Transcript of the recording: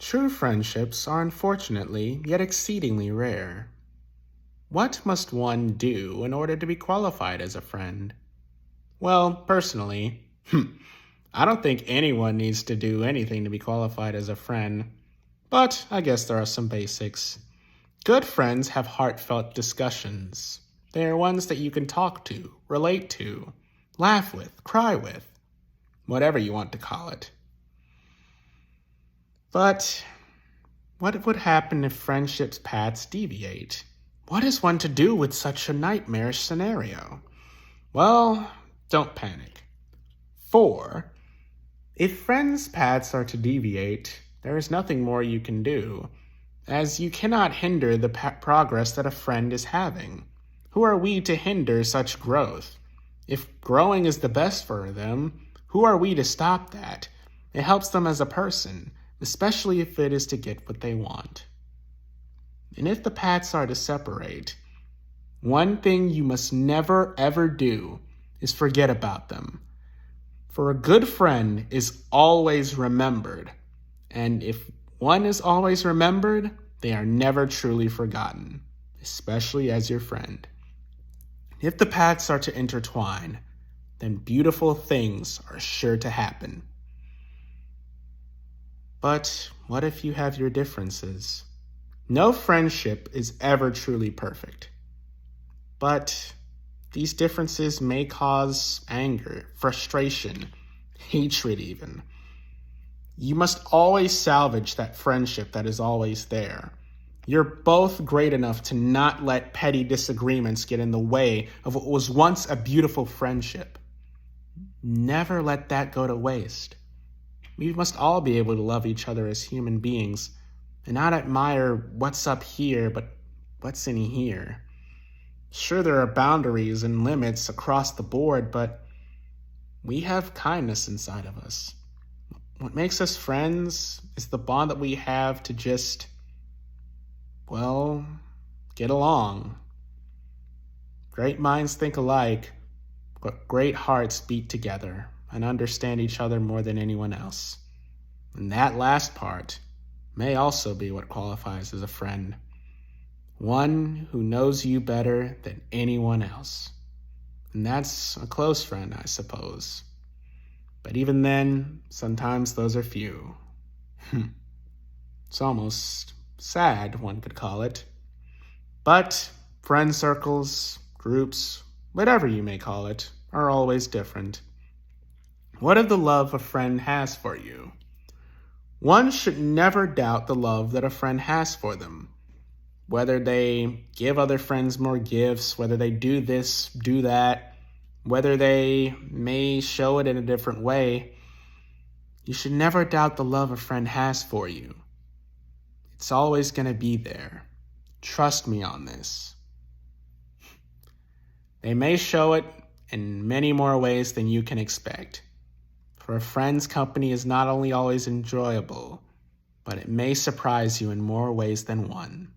True friendships are unfortunately yet exceedingly rare. What must one do in order to be qualified as a friend? Well, personally, I don't think anyone needs to do anything to be qualified as a friend, but I guess there are some basics. Good friends have heartfelt discussions. They are ones that you can talk to, relate to, laugh with, cry with, whatever you want to call it. But what would happen if friendships' paths deviate? What is one to do with such a nightmarish scenario? Well, don't panic. 4. If friends' paths are to deviate, there is nothing more you can do, as you cannot hinder the progress that a friend is having. Who are we to hinder such growth? If growing is the best for them, who are we to stop that? It helps them as a person, especially if it is to get what they want. And if the paths are to separate, one thing you must never ever do is forget about them. For a good friend is always remembered, and if one is always remembered, they are never truly forgotten, especially as your friend. If the paths are to intertwine, then beautiful things are sure to happen. But what if you have your differences? No friendship is ever truly perfect. But these differences may cause anger, frustration, hatred even. You must always salvage that friendship that is always there. You're both great enough to not let petty disagreements get in the way of what was once a beautiful friendship. Never let that go to waste. We must all be able to love each other as human beings and not admire what's up here, but what's in here. Sure, there are boundaries and limits across the board, but we have kindness inside of us. What makes us friends is the bond that we have to just, get along. Great minds think alike, but great hearts beat together and understand each other more than anyone else. And that last part may also be what qualifies as a friend. One who knows you better than anyone else. And that's a close friend, I suppose. But even then, sometimes those are few. It's almost sad, one could call it. But friend circles, groups, whatever you may call it, are always different. What of the love a friend has for you? One should never doubt the love that a friend has for them. Whether they give other friends more gifts, whether they do this, do that, whether they may show it in a different way, you should never doubt the love a friend has for you. It's always going to be there. Trust me on this. They may show it in many more ways than you can expect. For a friend's company is not only always enjoyable, but it may surprise you in more ways than one.